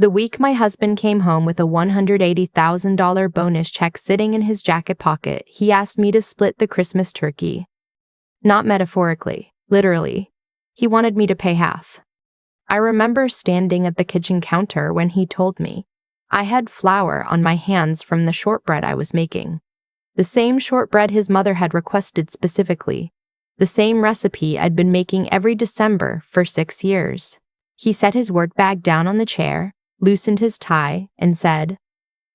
The week my husband came home with a $180,000 bonus check sitting in his jacket pocket, he asked me to split the Christmas turkey. Not metaphorically, literally. He wanted me to pay half. I remember standing at the kitchen counter when he told me. I had flour on my hands from the shortbread I was making. The same shortbread his mother had requested specifically. The same recipe I'd been making every December for 6 years. He set his work bag down on the chair, loosened his tie, and said,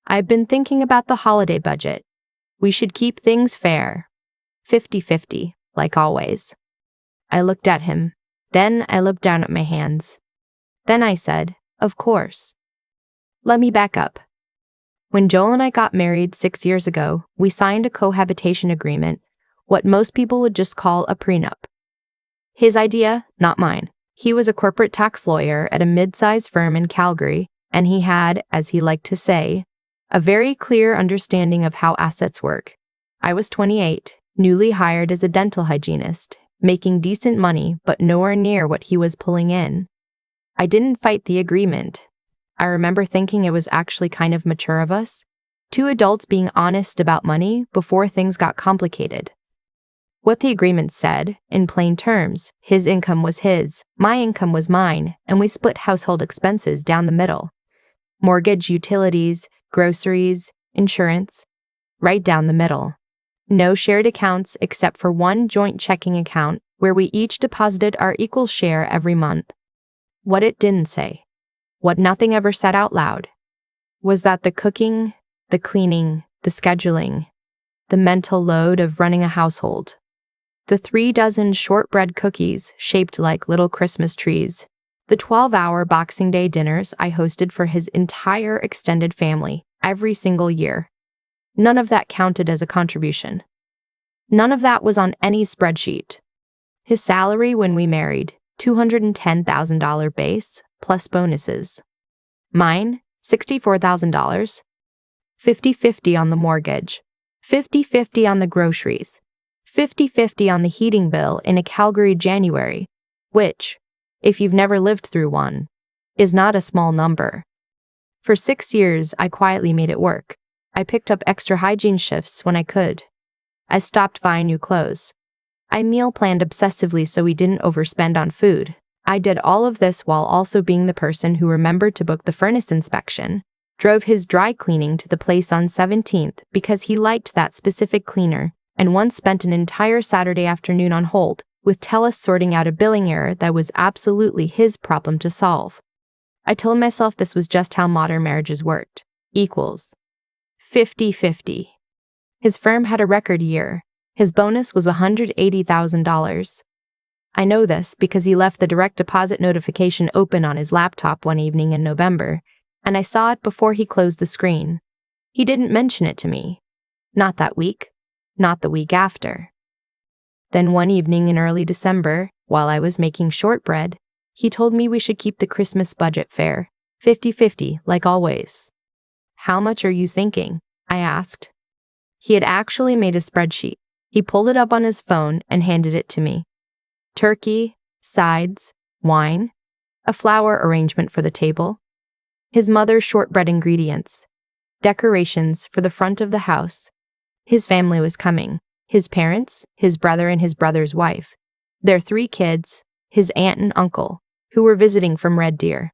"I've been thinking about the holiday budget. We should keep things fair. 50-50, like always." I looked at him. Then I looked down at my hands. Then I said, "Of course." Let me back up. When Joel and I got married 6 years ago, we signed a cohabitation agreement, what most people would just call a prenup. His idea, not mine. He was a corporate tax lawyer at a mid-sized firm in Calgary, and he had, as he liked to say, a very clear understanding of how assets work. I was 28, newly hired as a dental hygienist, making decent money but nowhere near what he was pulling in. I didn't fight the agreement. I remember thinking it was actually kind of mature of us, two adults being honest about money before things got complicated. What the agreement said, in plain terms, his income was his, my income was mine, and we split household expenses down the middle. Mortgage, utilities, groceries, insurance, right down the middle. No shared accounts except for one joint checking account where we each deposited our equal share every month. What it didn't say, what nothing ever said out loud, was that the cooking, the cleaning, the scheduling, the mental load of running a household, the 36 shortbread cookies shaped like little Christmas trees, the 12-hour Boxing Day dinners I hosted for his entire extended family every single year. None of that counted as a contribution. None of that was on any spreadsheet. His salary when we married, $210,000 base plus bonuses. Mine, $64,000. 50-50 on the mortgage. 50-50 on the groceries. 50-50 on the heating bill in a Calgary January, which, if you've never lived through one, is not a small number. For 6 years, I quietly made it work. I picked up extra hygiene shifts when I could. I stopped buying new clothes. I meal planned obsessively so we didn't overspend on food. I did all of this while also being the person who remembered to book the furnace inspection, drove his dry cleaning to the place on 17th because he liked that specific cleaner, and once spent an entire Saturday afternoon on hold with Telus sorting out a billing error that was absolutely his problem to solve. I told myself this was just how modern marriages worked. Equals 50-50. His firm had a record year. His bonus was $180,000. I know this because he left the direct deposit notification open on his laptop one evening in November, and I saw it before he closed the screen. He didn't mention it to me. Not that week. Not the week after. Then one evening in early December, while I was making shortbread, he told me we should keep the Christmas budget fair, 50-50, like always. "How much are you thinking?" I asked. He had actually made a spreadsheet. He pulled it up on his phone and handed it to me. Turkey, sides, wine, a flower arrangement for the table, his mother's shortbread ingredients, decorations for the front of the house. His family was coming. His parents, his brother and his brother's wife, their 3 kids, his aunt and uncle, who were visiting from Red Deer.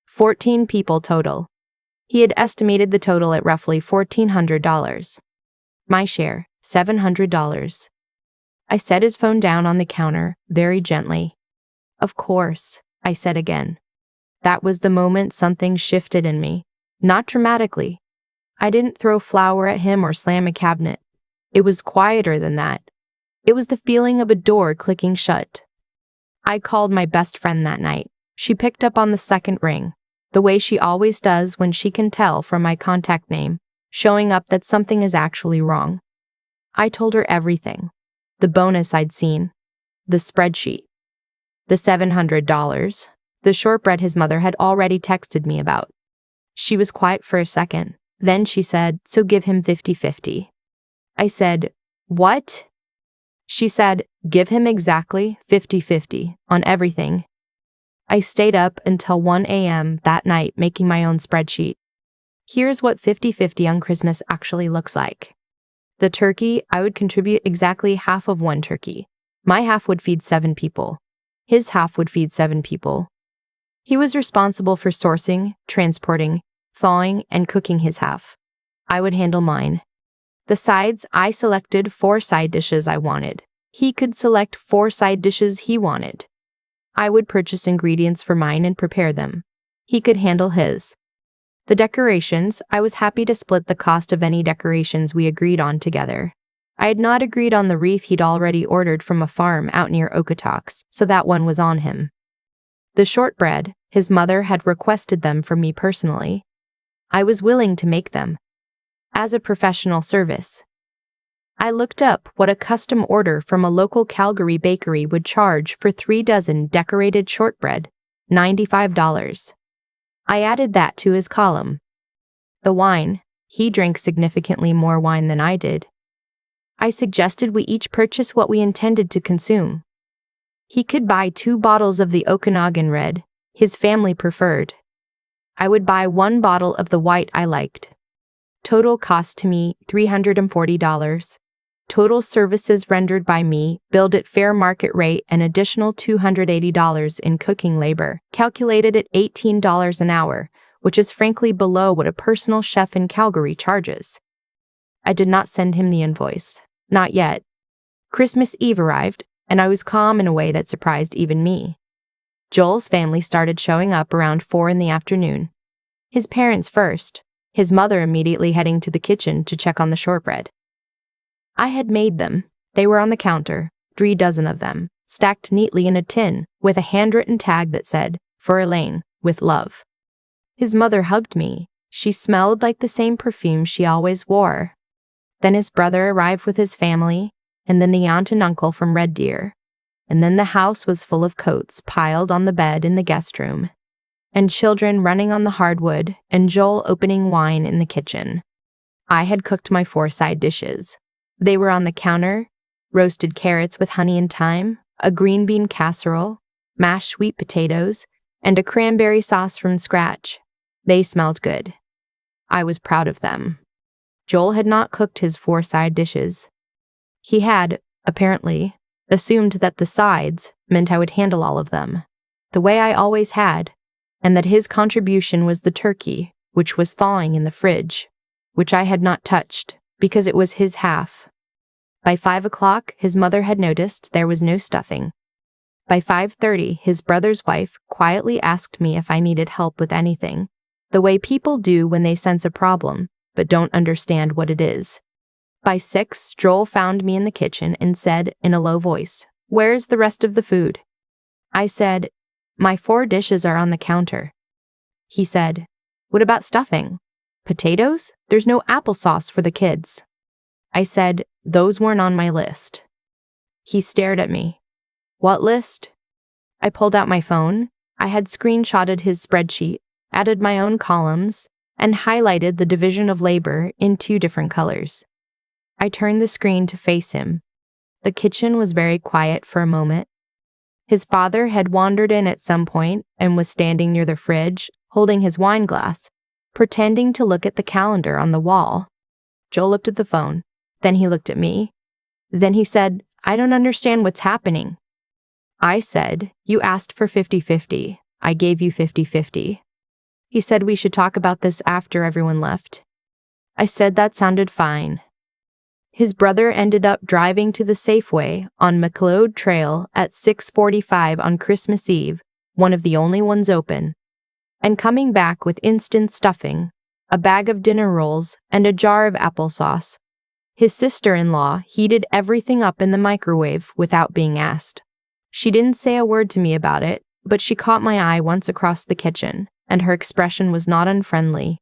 14 people total. He had estimated the total at roughly $1,400. My share, $700. I set his phone down on the counter, very gently. "Of course," I said again. That was the moment something shifted in me. Not dramatically. I didn't throw flour at him or slam a cabinet. It was quieter than that. It was the feeling of a door clicking shut. I called my best friend that night. She picked up on the second ring, the way she always does when she can tell from my contact name, showing up that something is actually wrong. I told her everything. The bonus I'd seen. The spreadsheet. The $700. The shortbread his mother had already texted me about. She was quiet for a second. Then she said, "So give him 50-50. I said, "What?" She said, "Give him exactly 50-50 on everything." I stayed up until 1 a.m. that night making my own spreadsheet. Here's what 50-50 on Christmas actually looks like. The turkey, I would contribute exactly half of one turkey. My half would feed 7 people. His half would feed 7 people. He was responsible for sourcing, transporting, thawing, and cooking his half. I would handle mine. The sides, I selected 4 side dishes I wanted. He could select 4 side dishes he wanted. I would purchase ingredients for mine and prepare them. He could handle his. The decorations, I was happy to split the cost of any decorations we agreed on together. I had not agreed on the wreath he'd already ordered from a farm out near Okotoks, so that one was on him. The shortbread, his mother had requested them from me personally. I was willing to make them. As a professional service. I looked up what a custom order from a local Calgary bakery would charge for 3 dozen decorated shortbread, $95. I added that to his column. The wine, he drank significantly more wine than I did. I suggested we each purchase what we intended to consume. He could buy 2 bottles of the Okanagan Red, his family preferred. I would buy 1 bottle of the white I liked. Total cost to me, $340. Total services rendered by me, billed at fair market rate, an additional $280 in cooking labor, calculated at $18 an hour, which is frankly below what a personal chef in Calgary charges. I did not send him the invoice. Not yet. Christmas Eve arrived, and I was calm in a way that surprised even me. Joel's family started showing up around 4 in the afternoon. His parents first, his mother immediately heading to the kitchen to check on the shortbread. I had made them. They were on the counter, 3 dozen of them, stacked neatly in a tin, with a handwritten tag that said, "For Elaine, with love." His mother hugged me. She smelled like the same perfume she always wore. Then his brother arrived with his family, and then the aunt and uncle from Red Deer. And then the house was full of coats piled on the bed in the guest room, and children running on the hardwood, and Joel opening wine in the kitchen. I had cooked my 4 side dishes. They were on the counter: roasted carrots with honey and thyme, a green bean casserole, mashed sweet potatoes, and a cranberry sauce from scratch. They smelled good. I was proud of them. Joel had not cooked his 4 side dishes. He had, apparently, assumed that the sides meant I would handle all of them, the way I always had, and that his contribution was the turkey, which was thawing in the fridge, which I had not touched, because it was his half. By 5 o'clock, his mother had noticed there was no stuffing. By 5:30, his brother's wife quietly asked me if I needed help with anything, the way people do when they sense a problem, but don't understand what it is. By 6, Joel found me in the kitchen and said in a low voice, "Where's the rest of the food?" I said, "My 4 dishes are on the counter." He said, "What about stuffing? Potatoes? There's no applesauce for the kids." I said, "Those weren't on my list." He stared at me. "What list?" I pulled out my phone. I had screenshotted his spreadsheet, added my own columns, and highlighted the division of labor in 2 different colors. I turned the screen to face him. The kitchen was very quiet for a moment. His father had wandered in at some point and was standing near the fridge, holding his wine glass, pretending to look at the calendar on the wall. Joel looked at the phone. Then he looked at me. Then he said, "I don't understand what's happening." I said, "You asked for 50-50. I gave you 50-50. He said we should talk about this after everyone left. I said that sounded fine. His brother ended up driving to the Safeway on McLeod Trail at 6:45 on Christmas Eve, one of the only ones open, and coming back with instant stuffing, a bag of dinner rolls, and a jar of applesauce. His sister-in-law heated everything up in the microwave without being asked. She didn't say a word to me about it, but she caught my eye once across the kitchen, and her expression was not unfriendly.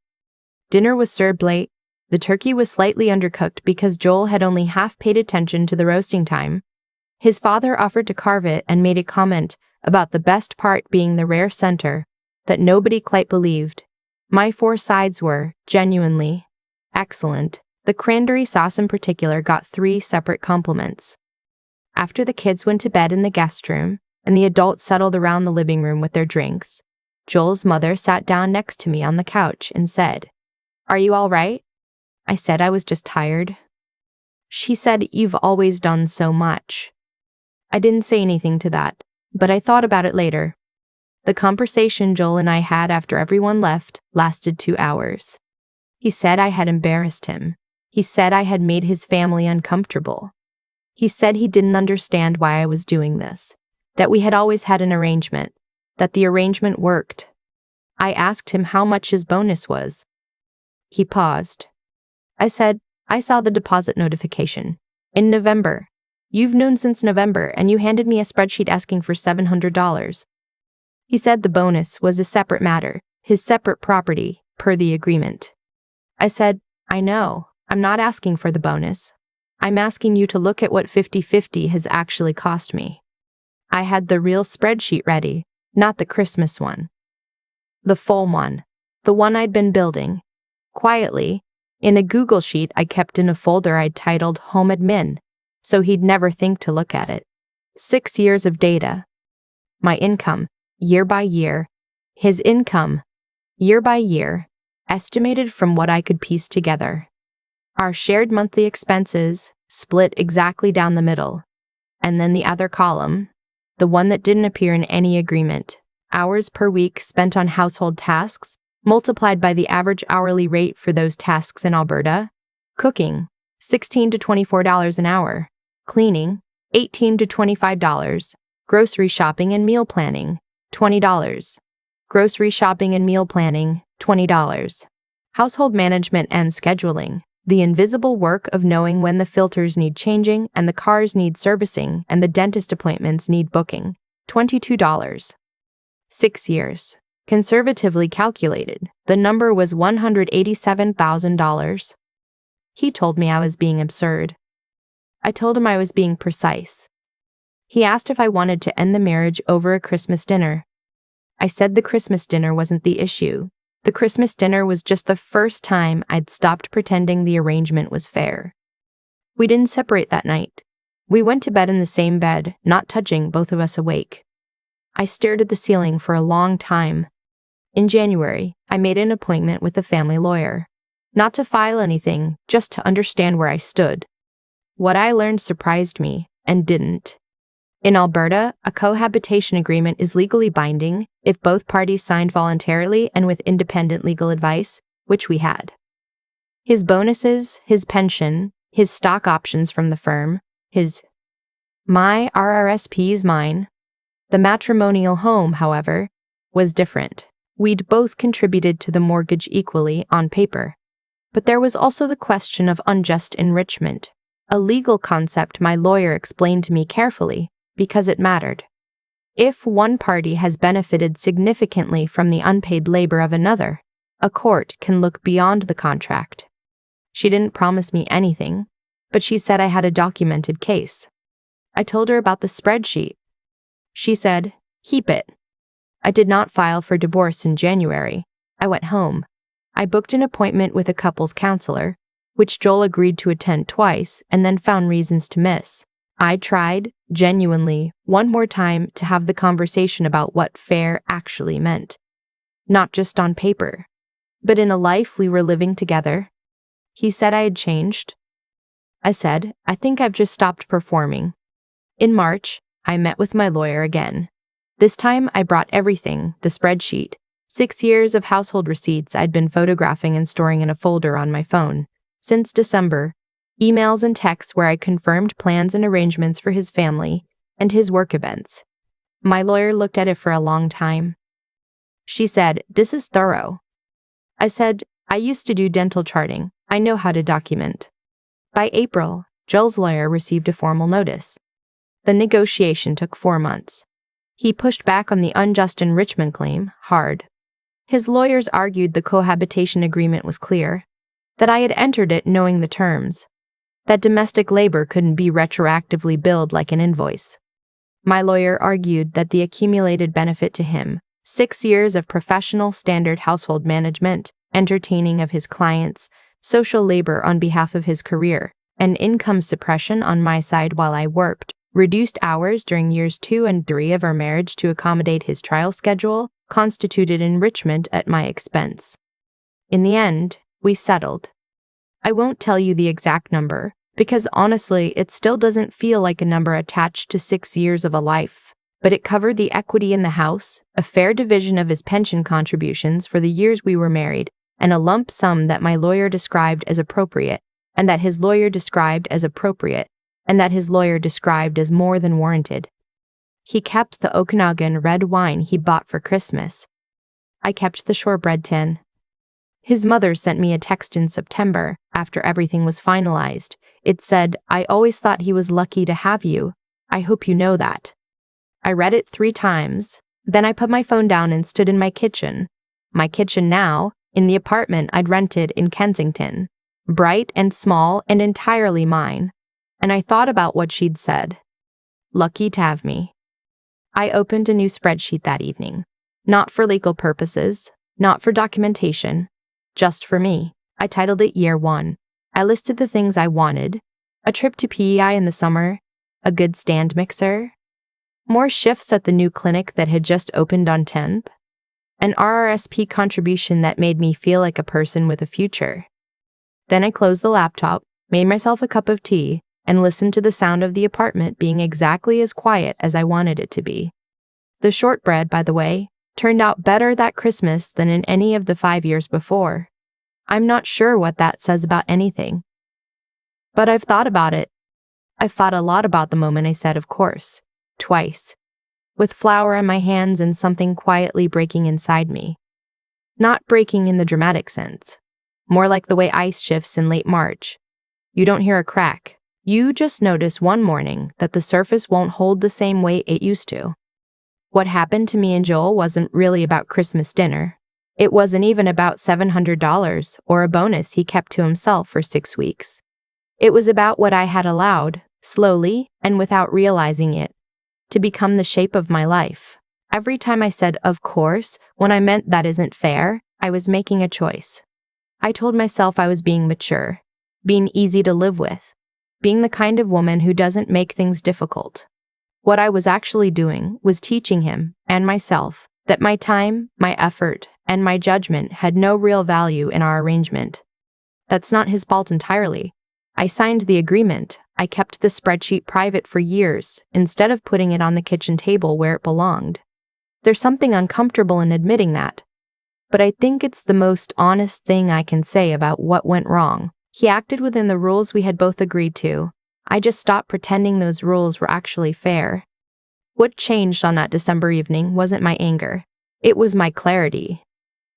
Dinner was served late. The turkey was slightly undercooked because Joel had only half paid attention to the roasting time. His father offered to carve it and made a comment about the best part being the rare center that nobody quite believed. My 4 sides were, genuinely, excellent. The cranberry sauce in particular got 3 separate compliments. After the kids went to bed in the guest room, and the adults settled around the living room with their drinks. Joel's mother sat down next to me on the couch and said, "Are you all right?" I said I was just tired. She said, "You've always done so much." I didn't say anything to that, but I thought about it later. The conversation Joel and I had after everyone left lasted 2 hours. He said I had embarrassed him. He said I had made his family uncomfortable. He said he didn't understand why I was doing this, that we had always had an arrangement, that the arrangement worked. I asked him how much his bonus was. He paused. I said, "I saw the deposit notification. In November. You've known since November, and you handed me a spreadsheet asking for $700. He said the bonus was a separate matter, his separate property, per the agreement. I said, "I know. I'm not asking for the bonus. I'm asking you to look at what 50/50 has actually cost me." I had the real spreadsheet ready, not the Christmas one. The full one. The one I'd been building. Quietly, in a Google sheet I kept in a folder I'd titled Home Admin, so he'd never think to look at it. 6 years of data. My income, year by year. His income, year by year, estimated from what I could piece together. Our shared monthly expenses, split exactly down the middle. And then the other column, the one that didn't appear in any agreement, hours per week spent on household tasks, multiplied by the average hourly rate for those tasks in Alberta. Cooking, $16 to $24 an hour. Cleaning, $18 to $25. Grocery shopping and meal planning, $20. Grocery shopping and meal planning, $20. Household management and scheduling, the invisible work of knowing when the filters need changing and the cars need servicing and the dentist appointments need booking, $22. 6 years. Conservatively calculated, the number was $187,000. He told me I was being absurd. I told him I was being precise. He asked if I wanted to end the marriage over a Christmas dinner. I said the Christmas dinner wasn't the issue. The Christmas dinner was just the first time I'd stopped pretending the arrangement was fair. We didn't separate that night. We went to bed in the same bed, not touching, both of us awake. I stared at the ceiling for a long time. In January, I made an appointment with a family lawyer. Not to file anything, just to understand where I stood. What I learned surprised me, and didn't. In Alberta, a cohabitation agreement is legally binding if both parties signed voluntarily and with independent legal advice, which we had. His bonuses, his pension, his stock options from the firm, my RRSPs, mine. The matrimonial home, however, was different. We'd both contributed to the mortgage equally on paper. But there was also the question of unjust enrichment, a legal concept my lawyer explained to me carefully, because it mattered. If one party has benefited significantly from the unpaid labor of another, a court can look beyond the contract. She didn't promise me anything, but she said I had a documented case. I told her about the spreadsheet. She said, "Keep it." I did not file for divorce in January. I went home. I booked an appointment with a couples counselor, which Joel agreed to attend twice and then found reasons to miss. I tried, genuinely, one more time to have the conversation about what fair actually meant. Not just on paper, but in a life we were living together. He said I had changed. I said, "I think I've just stopped performing." In March, I met with my lawyer again. This time I brought everything, the spreadsheet, 6 years of household receipts I'd been photographing and storing in a folder on my phone. Since December, emails and texts where I confirmed plans and arrangements for his family and his work events. My lawyer looked at it for a long time. She said, "This is thorough." I said, "I used to do dental charting. I know how to document." By April, Joel's lawyer received a formal notice. The negotiation took 4 months. He pushed back on the unjust enrichment claim hard. His lawyers argued the cohabitation agreement was clear, that I had entered it knowing the terms, that domestic labor couldn't be retroactively billed like an invoice. My lawyer argued that the accumulated benefit to him, 6 years of professional standard household management, entertaining of his clients, social labor on behalf of his career, and income suppression on my side while I worked, reduced hours during years 2 and 3 of our marriage to accommodate his trial schedule, constituted enrichment at my expense. In the end, we settled. I won't tell you the exact number, because honestly, it still doesn't feel like a number attached to 6 years of a life, but it covered the equity in the house, a fair division of his pension contributions for the years we were married, and a lump sum that my lawyer described as appropriate, and that his lawyer described as appropriate, and that his lawyer described as more than warranted. He kept the Okanagan red wine he bought for Christmas. I kept the shortbread tin. His mother sent me a text in September, after everything was finalized. It said, "I always thought he was lucky to have you. I hope you know that." I read it 3 times. Then I put my phone down and stood in my kitchen. My kitchen now, in the apartment I'd rented in Kensington. Bright and small and entirely mine. And I thought about what she'd said. Lucky to have me. I opened a new spreadsheet that evening. Not for legal purposes, not for documentation, just for me. I titled it Year 1. I listed the things I wanted: a trip to PEI in the summer, a good stand mixer, more shifts at the new clinic that had just opened on temp, an RRSP contribution that made me feel like a person with a future. Then I closed the laptop, made myself a cup of tea, and listened to the sound of the apartment being exactly as quiet as I wanted it to be. The shortbread, by the way, turned out better that Christmas than in any of the 5 years before. I'm not sure what that says about anything. But I've thought about it. I've thought a lot about the moment I said, of course, twice, with flour in my hands and something quietly breaking inside me. Not breaking in the dramatic sense, more like the way ice shifts in late March. You don't hear a crack. You just notice one morning that the surface won't hold the same weight it used to. What happened to me and Joel wasn't really about Christmas dinner. It wasn't even about $700 or a bonus he kept to himself for 6 weeks. It was about what I had allowed, slowly and without realizing it, to become the shape of my life. Every time I said, of course, when I meant that isn't fair, I was making a choice. I told myself I was being mature, being easy to live with, being the kind of woman who doesn't make things difficult. What I was actually doing was teaching him, and myself, that my time, my effort, and my judgment had no real value in our arrangement. That's not his fault entirely. I signed the agreement. I kept the spreadsheet private for years, instead of putting it on the kitchen table where it belonged. There's something uncomfortable in admitting that. But I think it's the most honest thing I can say about what went wrong. He acted within the rules we had both agreed to. I just stopped pretending those rules were actually fair. What changed on that December evening wasn't my anger. It was my clarity.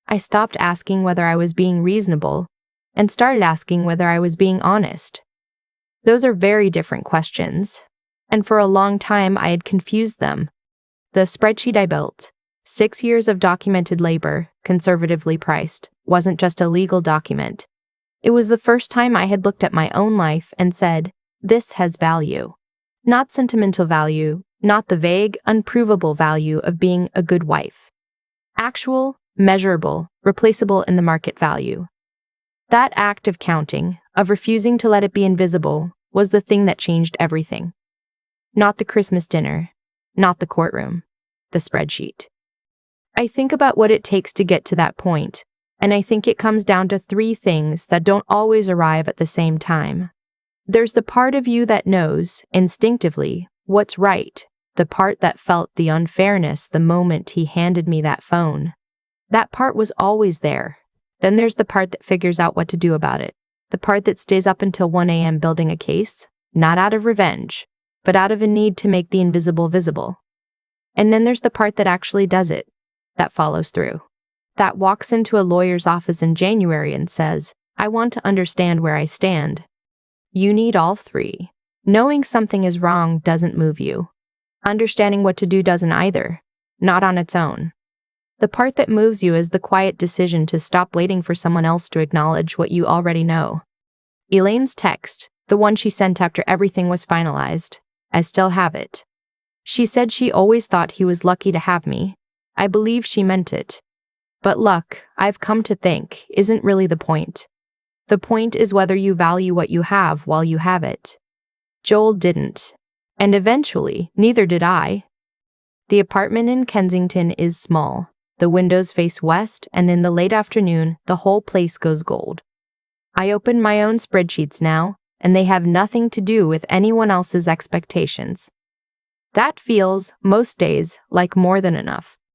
I stopped asking whether I was being reasonable and started asking whether I was being honest. Those are very different questions, and for a long time I had confused them. The spreadsheet I built, 6 years of documented labor, conservatively priced, wasn't just a legal document. It was the first time I had looked at my own life and said, this has value. Not sentimental value, not the vague, unprovable value of being a good wife. Actual, measurable, replaceable in the market value. That act of counting, of refusing to let it be invisible, was the thing that changed everything. Not the Christmas dinner, not the courtroom, the spreadsheet. I think about what it takes to get to that point, and I think it comes down to 3 things that don't always arrive at the same time. There's the part of you that knows, instinctively, what's right, the part that felt the unfairness the moment he handed me that phone. That part was always there. Then there's the part that figures out what to do about it, the part that stays up until 1 a.m. building a case, not out of revenge, but out of a need to make the invisible visible. And then there's the part that actually does it, that follows through, that walks into a lawyer's office in January and says, I want to understand where I stand. You need all 3. Knowing something is wrong doesn't move you. Understanding what to do doesn't either, not on its own. The part that moves you is the quiet decision to stop waiting for someone else to acknowledge what you already know. Elaine's text, the one she sent after everything was finalized, I still have it. She said she always thought he was lucky to have me. I believe she meant it. But luck, I've come to think, isn't really the point. The point is whether you value what you have while you have it. Joel didn't. And eventually, neither did I. The apartment in Kensington is small. The windows face west, and in the late afternoon, the whole place goes gold. I open my own spreadsheets now, and they have nothing to do with anyone else's expectations. That feels, most days, like more than enough.